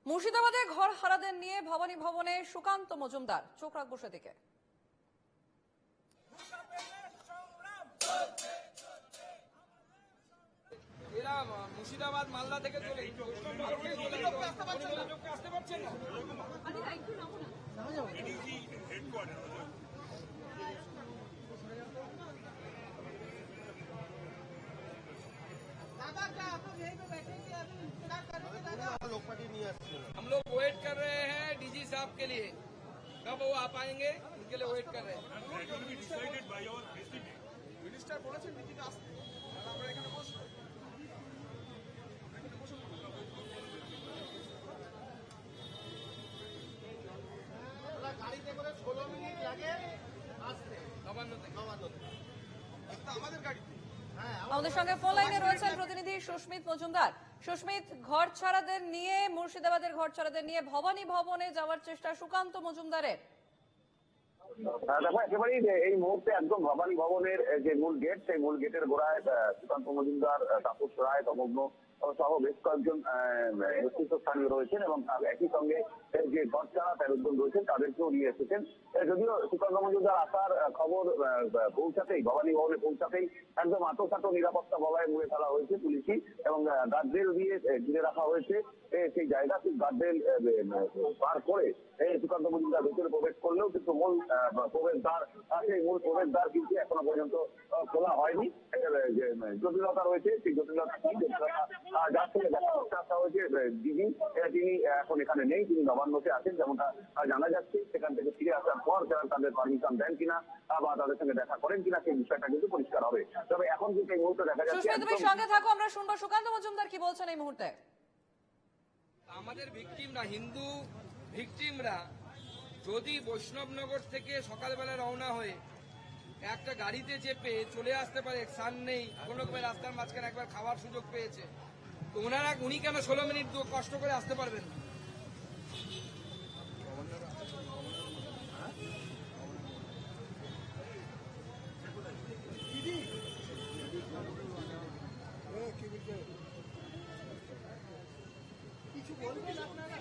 মুর্শিদাবাদে ঘর হারাদের নিয়ে ভবানী ভবনে সুকান্ত মজুমদার, চোখ রাখবো সেদিকে। এরা মুর্শিদাবাদ মালদা থেকে চলে আসতে পারছেন না। हम लोग वेट कर रहे हैं डीजी साहब के लिए, कब वो आ पाएंगे उनके लिए वेट कर रहे हैं। मिनिस्टर বলেছেন দিদিকে আসতে, আমরা এখানে বসবো। গাড়িতে করে 16 মিনিট লাগে আসতে নবান্ন থেকে। আমাদের গাড়িতে। আমাদের সঙ্গে ফোন লাইনে রয়েছেন প্রতিনিধি সুস্মিত মজুমদার। সুস্মিত, ঘর ছাড়াদের নিয়ে, মুর্শিদাবাদের ঘর ছাড়াদের নিয়ে ভবানী ভবনে যাওয়ার চেষ্টা সুকান্ত মজুমদারের। দেখো, একেবারেই এই মুহূর্তে একদম ভবানী ভবনের যে মূল গেট, সেই মূল গেটের গোড়ায় সুকান্ত মজুমদার, তাপস রায়, তমগ্ন সহ বেশ কয়েকজন নেতৃত্বস্থানীয় রয়েছেন এবং একই সঙ্গে যে ঘর ছাড়া তেরোজন রয়েছেন তাদেরকেও নিয়ে এসেছেন। যদিও সুকান্ত মজুমদার আসার খবর পৌঁছাতেই, ভবানী ভবনে পৌঁছাতেই একদম আতসাত নিরাপত্তা বলয়ে মুড়ে ফেলা হয়েছে পুলিশি এবং গার্ডরেল দিয়ে ঘিরে রাখা হয়েছে সেই জায়গা। সেই গার্ডরেল পার করে সুকান্ত মজুমদার ভেতরে প্রবেশ করলেও কিন্তু মূল প্রবেশদ্বার, সেই মূল প্রবেশদ্বার কিন্তু এখনো পর্যন্ত খোলা হয়নি। যে জটিলতা রয়েছে, সেই জটিলতা কি, যার সঙ্গে দেখা করতে আসা হয়েছে দিদি, তিনি এখন এখানে নেই, তিনি নবান্নতে আছেন যেমনটা জানা যাচ্ছে। সেখান থেকে ফিরে আসার পর যারা তাদের পারমিশন দেন কিনা বা তাদের সঙ্গে দেখা করেন কিনা সেই বিষয়টা কিন্তু পরিষ্কার হবে। তবে এখন কিন্তু এই মুহূর্তে দেখা যাচ্ছে। তুমি সঙ্গে থাকো, আমরা শুনবো সুকান্ত মজুমদার কি বলছেন এই মুহূর্তে। আমাদের ভিকটিমরা, হিন্দু ভিকটিমরা যদি বৈষ্ণবনগর থেকে সকালবেলা রওনা হয়ে একটা গাড়িতে চেপে চলে আসতে পারে, সান নেই, কোন রকমের রাস্তার মাঝখানে একবার খাওয়ার সুযোগ পেয়েছে, তো উনি কেন 16 মিনিট কষ্ট করে আসতে পারবেন না? কিছু বলবেন আপনারা?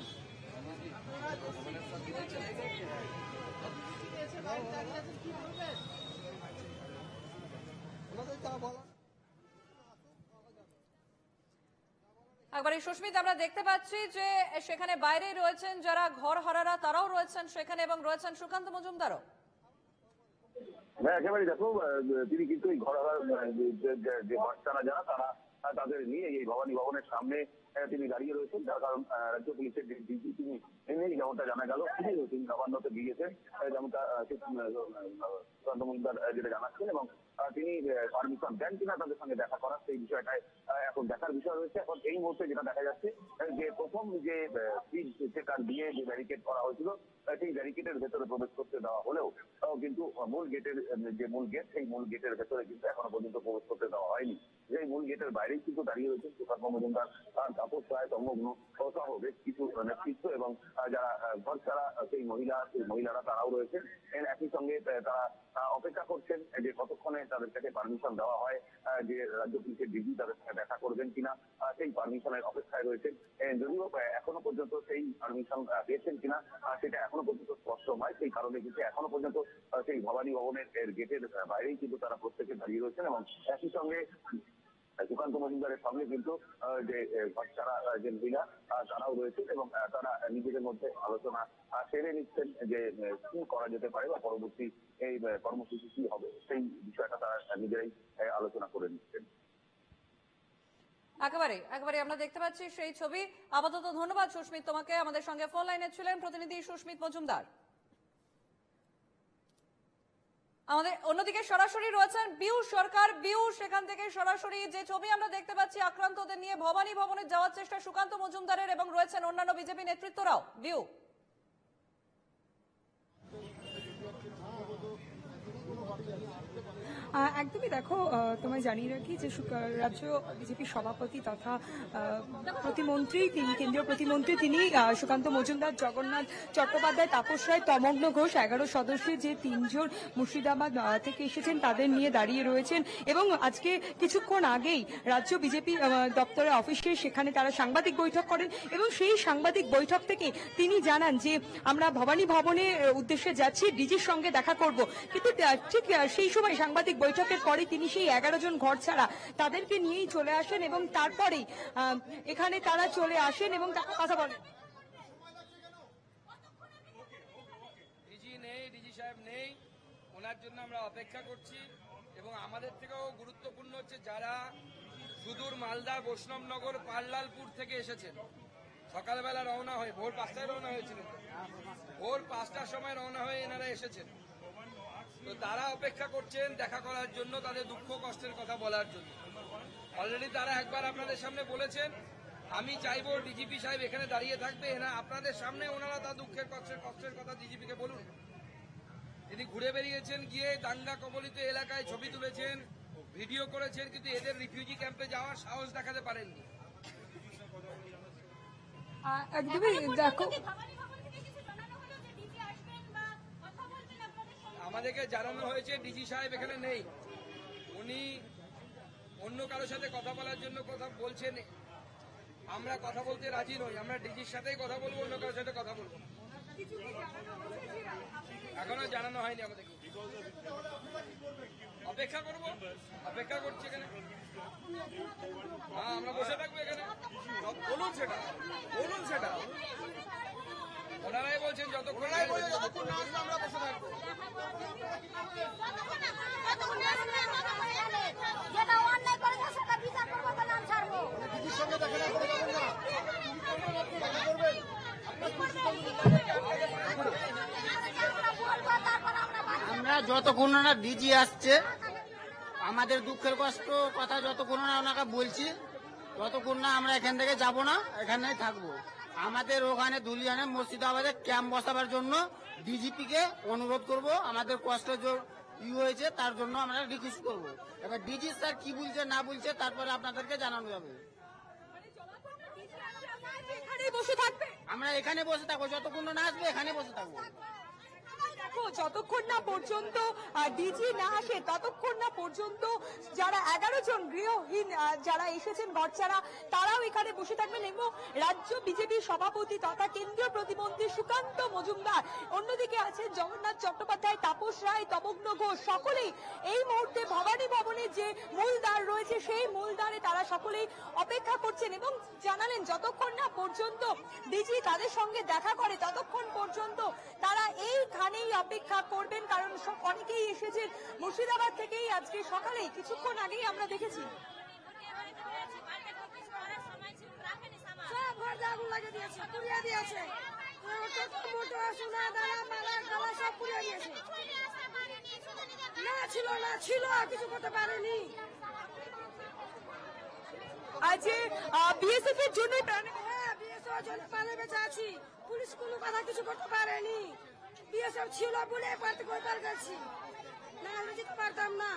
একবারে সুস্মিত, আমরা দেখতে পাচ্ছি যে সেখানে বাইরে রয়েছেন যারা ঘর হারারা, তারাও রয়েছেন সেখানে এবং রয়েছেন সুকান্ত মজুমদারও। হ্যাঁ, একেবারে দেখো, তিনি কিন্তু এই ঘর যে বাচ্চারা যারা তারা তাদের নিয়ে এই ভবানী ভবনের সামনে তিনি দাঁড়িয়ে রয়েছেন। যার কারণ রাজ্য পুলিশের যে ডিজি তিনি নেই, যেমনটা জানা গেল, তিনি নবান্নতে গিয়েছেন, যেমনটা সুকান্ত মজুমদার যেটা জানাচ্ছেন এবং তিনি পারমিশন দেন কিনা তাদের সঙ্গে দেখা করার, সেই বিষয়টায় এখন দেখার বিষয় রয়েছে। এখন এই মুহূর্তে যেটা দেখা যাচ্ছে যে প্রথম যে চেকার দিয়ে যে ব্যারিকেড করা হয়েছিল, সেই ব্যারিকেডের ভেতরে প্রবেশ করতে দেওয়া হলেও কিন্তু মূল গেটের যে মূল গেট, সেই মূল গেটের ভেতরে কিন্তু এখনো পর্যন্ত প্রবেশ করতে দেওয়া হয়নি। যে মূল গেটের বাইরেই কিন্তু দাঁড়িয়ে রয়েছেন সুকান্ত মজুমদার, তাপস রায়, তমগ্ন সহ বেশ কিছু নেতৃত্ব এবং যারা ঘর ছাড়া সেই মহিলারা তারাও রয়েছেন। একই সঙ্গে তারা অপেক্ষা করছেন যে কতক্ষণে তাদের কাছে পারমিশন দেওয়া হয়, যে রাজ্য পুলিশের ডিজি তাদের সঙ্গে দেখা করবেন কিনা, সেই পারমিশনের অপেক্ষায় রয়েছেন। যদিও এখনো পর্যন্ত সেই পারমিশন পেয়েছেন কিনা সেটা এখনো পর্যন্ত স্পষ্ট নয়। সেই কারণে কিন্তু এখনো পর্যন্ত সেই ভবানী ভবনের গেটের বাইরেই কিন্তু তারা প্রত্যেকে দাঁড়িয়ে রয়েছেন এবং একই সঙ্গে সুকান্ত মজুমদারের সঙ্গে কিন্তু যে ঘর ছাড়া যে মহিলা তারাও রয়েছেন এবং তারা নিজেদের মধ্যে আলোচনা সেরে নিচ্ছেন যে কি করা যেতে পারে বা পরবর্তী এই কর্মসূচি কি হবে, সেই বিষয়টা তারা নিজেরাই আলোচনা করে নিচ্ছেন। একেবারে আমরা দেখতে পাচ্ছি সেই ছবি। আপাতত ধন্যবাদ সুস্মিত তোমাকে। আমাদের সঙ্গে ফোন লাইনে ছিলেন প্রতিনিধি সুস্মিত মজুমদার। আমাদের অন্যদিকে সরাসরি রয়েছেন বিউ সরকার। বিউ, সেখান থেকে সরাসরি যে ছবি আমরা দেখতে পাচ্ছি, আক্রান্তদের নিয়ে ভবানী ভবনে যাওয়ার চেষ্টা সুকান্ত মজুমদারের এবং রয়েছেন অন্যান্য বিজেপি নেতৃত্বরাও। বিউ, একদমই দেখো, তোমায় জানিয়ে রাখি যে রাজ্য বিজেপির সভাপতি তথা প্রতিমন্ত্রী, তিনি কেন্দ্রীয় প্রতিমন্ত্রী, তিনি সুকান্ত মজুমদার, জগন্নাথ চট্টোপাধ্যায়, তাপস রায়, তমগ্ন ঘোষ 11 সদস্যের যে 3 জন মুর্শিদাবাদ থেকে এসেছেন তাদের নিয়ে দাঁড়িয়ে রয়েছেন। এবং আজকে কিছুক্ষণ আগেই রাজ্য বিজেপি দপ্তরের অফিসে সেখানে তারা সাংবাদিক বৈঠক করেন এবং সেই সাংবাদিক বৈঠক থেকে তিনি জানান যে আমরা ভবানী ভবনের উদ্দেশ্যে যাচ্ছি, ডিজির সঙ্গে দেখা করব। কিন্তু ঠিক সেই সময় সাংবাদিক বৈঠকের পরে তিনি সেই 11 জন ঘর ছাড়া তাদেরকে নিয়েই চলে আসেন এবং তারপরেই এখানে তারা চলে আসেন এবং কথা বলেন। ডিজি নেই, ডিজি সাহেব নেই, ওনার জন্য আমরা অপেক্ষা করছি। এবং আমাদের থেকেও গুরুত্বপূর্ণ হচ্ছে যারা সুদূর মালদা, বৈষ্ণবনগর, পাল্লালপুর থেকে এসেছেন, সকালবেলা রওনা হয়ে ভোর 5টায় রওনা হয়েছিলেন, ভোর 5টার সময় রওনা হয়ে এনারা এসেছেন। তো তারা অপেক্ষা করছেন দেখা করার জন্য, তাদের দুঃখ কষ্টের কথা বলার জন্য। অলরেডি তারা একবার আপনাদের সামনে বলেছেন, আমি চাইবো ডিজিপি সাহেব এখানে দাঁড়িয়ে থাকবে, আপনাদের সামনে ওনারা তার দুঃখের কষ্টের কথা ডিজিপিকে বলুন। তিনি ঘুরে বেরিয়েছেন, গিয়ে দাঙ্গা কবলিত এলাকায় ছবি তুলেছেন, ভিডিও করেছেন, কিন্তু এদের রিফিউজি ক্যাম্পে যাওয়ার সাহস দেখাতে পারেননি। একদমই দেখো, আমাদেরকে জানানো হয়েছে ডিজি সাহেব এখানে নেই, উনি অন্য কারোর সাথে কথা বলার জন্য কথা বলছেন। আমরা কথা বলতে রাজি নই, আমরা ডিজির সাথেই কথা বলবো, অন্য কারোর সাথে কথা বলবো। এখনো জানানো হয়নি আমাদেরকে, অপেক্ষা করবো, অপেক্ষা করছি এখানে। হ্যাঁ, আমরা বসে থাকবো এখানে, বলুন সেটা, বলুন সেটা। ওনারাই বলছেন যতক্ষণ না আমরা বসে থাকবো। যেটা অন্যায় করেছে সেটা বিচার করবো, তো নাম ছাড়বো। আমরা যতক্ষণ না ডিজি আসছে, আমাদের দুঃখের কষ্ট কথা যতক্ষণ না ওনাকে বলছি, ততক্ষণ না আমরা এখান থেকে যাব না, এখানেই থাকবো। আমাদের ওখানে ধুলিয়ানে মুর্শিদাবাদে ক্যাম্প বসাবার জন্য ডিজিপিকে অনুরোধ করব। আমাদের কষ্ট হয়েছে তার জন্য আমরা রিকোয়েস্ট করবো। এবার ডিজি স্যার কি বলছে না বলছে তারপরে আপনাদেরকে জানানো যাবে। আমরা এখানে বসে থাকবো, যতক্ষণ না আসবে এখানে বসে থাকবো। যতক্ষণ না পর্যন্ত ডিজি না আসে ততক্ষণ না পর্যন্ত যারা 11 জন গৃহহীন যারা এসেছেন ঘরছাড়া, তারাও এখানে বসে থাকবেন। এবং রাজ্য বিজেপির সভাপতি তথা কেন্দ্রীয় প্রতিমন্ত্রী সুকান্ত মজুমদার, অন্যদিকে আছেন জগন্নাথ চট্টোপাধ্যায়, তাপস রায়, তমগ্ন ঘোষ, সকলেই এই মুহূর্তে ভবানী ভবনে যে মূল দ্বার রয়েছে সেই মূল দ্বারে তারা সকলেই অপেক্ষা করছেন এবং জানালেন যতক্ষণ না পর্যন্ত ডিজি তাদের সঙ্গে দেখা করে ততক্ষণ পর্যন্ত তারা এইখানেই অপেক্ষা করবেন। কারণ অনেকেই এসেছেন মুর্শিদাবাদ থেকেই, আজকে সকালেই কিছুক্ষণ আগেই আমরা দেখেছি সব ঘর আগুন লাগিয়ে দিয়েছে, পুড়িয়ে দিয়েছে। সোনা দানা মালা গালা সব পুড়িয়ে দিয়েছে। না ছিল, না ছিল, কিছু করতে পারেনি। আজ বিএসএফ এর জন্য হ্যাঁ, বিএসএফ এর জন্য পালে বেঁচে আছি। পুলিশ কোনো কথা কিছু করতে পারেনি। বিএসএফ ছিল বলে পারতে করে গেছি, না হলে যেতে পারতাম না।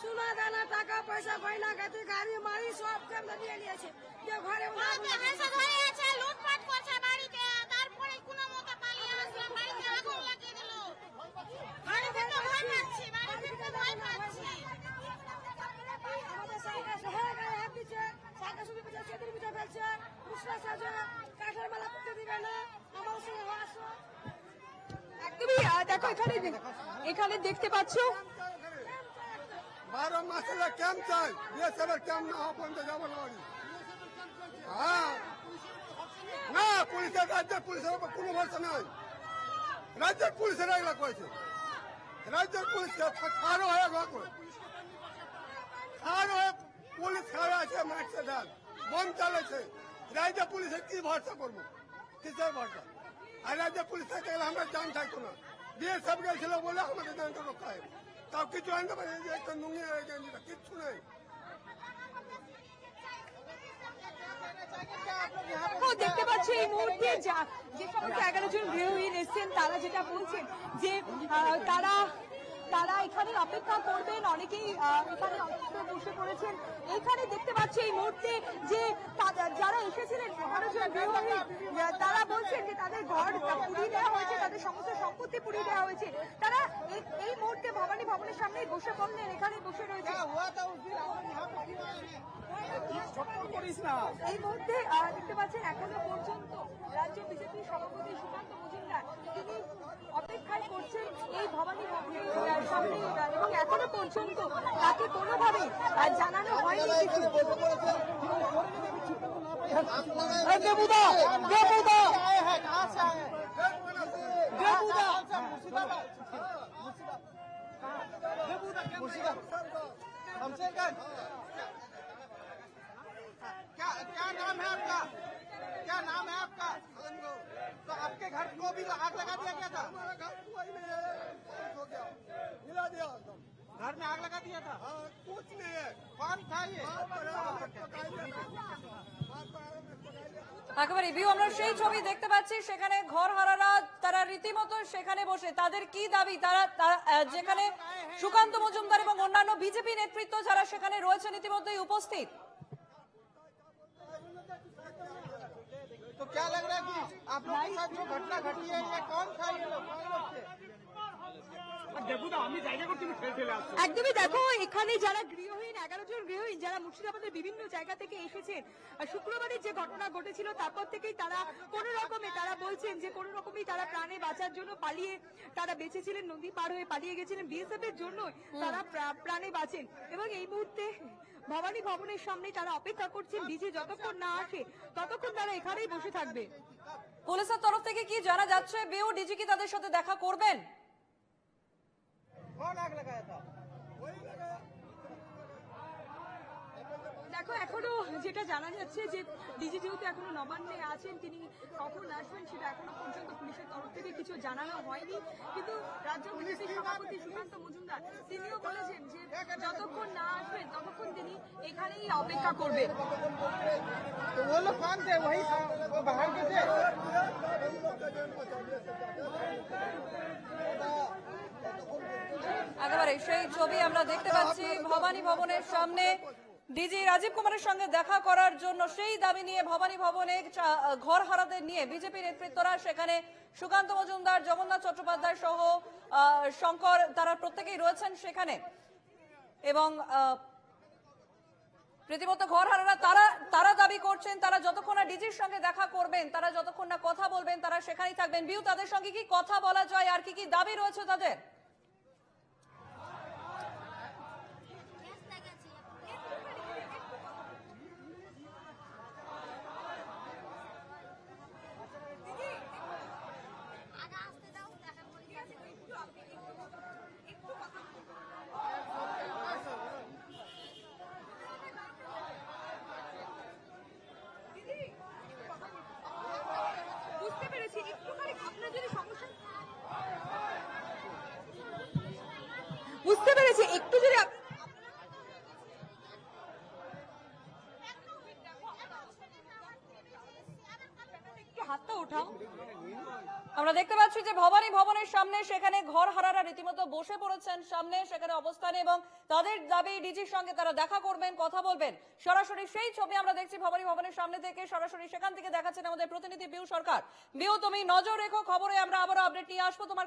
সোনা দানা টাকা পয়সা গয়না গাতি গাড়ি মারি সব কেমন নিয়ে নিয়েছে। যে ঘরে লুটপাট করছে বাড়িতে, তারপরে কোনো মতো পালিয়ে আসলো, বাড়িতে আগুন লাগিয়ে দিল। বাড়িতে তো ভয় পাচ্ছি, বাড়িতে তো ভয় পাচ্ছি। আমাদের সাইকেল হয়ে গায়ে হাত দিচ্ছে, সাইকেল শুধু পিছিয়ে সেদিন পিছিয়ে ফেলছে। মুসলা সাজা কাঠের মালা করতে দিবে না, আমার সঙ্গে আসো। একদমই দেখো এখানে দেখতে পাচ্ছ 12 মাসের ক্যাম্প চাই, বিএসএফের ক্যাম্প না হওয়া পর্যন্ত যাবো না বাড়ি। হ্যাঁ, না পুলিশের, রাজ্যের পুলিশের উপর কোনো ভরসা নাই। রাজ্যের পুলিশের এগুলো করেছে, রাজ্যের পুলিশকে খারো হয়ে ঘর করে, খারো হয়ে পুলিশ খারো আছে, মারছে ডাল বন চালাচ্ছে। রাজ্য পুলিশের কি ভরসা করবো, কিসের ভরসা? আর রাজ্য পুলিশ থাকতে গেলে আমরা জান থাকতো না। বিএসএফ গেছিল বলে আমাদের জানটা রক্ষা হয়, তাও কিছু আনতে পারে, একটা নুঙ্গি গেঞ্জিটা কিচ্ছু নেই। দেখতে পাচ্ছি এই মুহূর্তে যে সমস্ত 11 জন গৃহহীন এসছেন তারা যেটা বলছেন যে তারা তারা এখানে অপেক্ষা করবেন। অনেকেই এখানে অপেক্ষায় বসে পড়েছেন। এইখানে দেখতে পাচ্ছি এই মুহূর্তে যে যারা এসেছিলেন মহারাজা বিহারী, তারা বলছেন যে তাদের ঘর পুড়িয়ে দেওয়া হয়েছে, তাদের সমস্ত সম্পত্তি পুড়িয়ে দেওয়া হয়েছে। তারা এই মুহূর্তে ভবানী ভবনের সামনে বসে পড়লেন, এখানে বসে রয়েছে। এই মুহূর্তে দেখতে পাচ্ছেন এখনো পর্যন্ত রাজ্য বিজেপি সভাপতি সুকান্ত মজুমদার তিনি অপেক্ষায় করছেন এই ভবানী ভবনের সামনে, এবং এখনো পর্যন্ত তাকে কোনোভাবে জানানো হয়নি কিছু। क्या नाम है आपका? क्या नाम है आपका? तो आपके घर को भी आग लगा दिया गया था? हमारा घर कोई नहीं है, हो गया, हिला दिया एकदम। घर में आग लगा दिया था? हाँ, कुछ नहीं है। कौन था ये? একেবারে ভিউ আমরা সেই ছবি দেখতে পাচ্ছি, সেখানে ঘর হারারা তারা রীতিমতো সেখানে বসে তাদের কি দাবি, তারা যেখানে সুকান্ত মজুমদার এবং অন্যান্য বিজেপি নেতৃত্ব যারা সেখানে রয়েছেন ইতিমধ্যেই উপস্থিত। तो क्या लग रहा है कि आप लोगों के साथ जो घटना घटी है ये कौन था? ये लोग कौन लोग थे? একদমই দেখো, এখানে যারা গৃহহীন 11 জন গৃহহীন যারা মুর্শিদাবাদের বিভিন্ন জায়গা থেকে এসেছেন, শুক্রবারের যে ঘটনা ঘটেছিল তারপর থেকেই তারা কোনো রকমে তারা বলছেন যে কোনো রকমই তারা প্রাণে বাঁচার জন্য পালিয়ে তারা বেঁচেছিলেন, নদী পার হয়ে পালিয়ে গেছিলেন। বিএসএফ এর জন্য তারা প্রাণে বাঁচেন এবং এই মুহূর্তে ভবানী ভবনের সামনে তারা অপেক্ষা করছেন ডিজি যতক্ষণ না আসে ততক্ষণ তারা এখানেই বসে থাকবে। পুলিশের তরফ থেকে কি জানা যাচ্ছে, বিউ ডিজি কি তাদের সাথে দেখা করবেন? कौन आग लगाया था? দেখো এখনো যেটা জানা যাচ্ছে যে ডিজি যেহেতু এখনো নবান্নে আছেন, তিনি কখন আসবেন সেটা এখনো পর্যন্ত পুলিশের তরফ থেকে কিছু জানানো হয়নি। কিন্তু রাজ্য বিজেপি সভাপতি সুকান্ত মজুমদার তিনিও বলেছেন যে যতক্ষণ না আসবেন ততক্ষণ তিনি এখানেই অপেক্ষা করবেন। तो वो लोग कौन थे? वही वो बाहर के थे? একেবারে সেই ছবি আমরা দেখতে পাচ্ছি ভবানী ভবনের সামনে ডিজি রাজীব কুমারের সঙ্গে দেখা করার জন্য সেই দাবি নিয়ে ভবানী ভবনে ঘর হারাদের নিয়ে বিজেপি নেতৃত্বরা সেখানে সুকান্ত মজুমদার, জগন্নাথ চট্টোপাধ্যায় সহ শঙ্কর তারা প্রত্যেকেই রয়েছেন সেখানে। এবং রীতিমতো ঘর হারারা তারা দাবি করছেন তারা যতক্ষণ না ডিজির সঙ্গে দেখা করবেন, তারা যতক্ষণ না কথা বলবেন তারা সেখানেই থাকবেন। বিউ তাদের সঙ্গে কি কথা বলা যায়, আর কি কি দাবি রয়েছে তাদের? বুঝতে পেরেছি, একটুখানি আপনার যদি সমস্যা বুঝতে পেরেছি, একটু যদি হাতটা ওঠাও। আমরা দেখতে পাচ্ছি যে ভবানী ভবনের সামনে সেখানে ঘর হারারা রীতিমতো বসে পড়েছেন সামনে সেখানে অবস্থানে, এবং তাদের দাবি ডিজির সঙ্গে তারা দেখা করবেন, কথা বলবেন। সরাসরি সেই ছবি আমরা দেখছি ভবানী ভবনের সামনে থেকে, সরাসরি সেখান থেকে দেখাচ্ছেন আমাদের প্রতিনিধি বিউ সরকার। বিউ, তুমি নজর রেখো খবরে, আমরা আবারও আপডেট নিয়ে আসবো তোমার কাছে।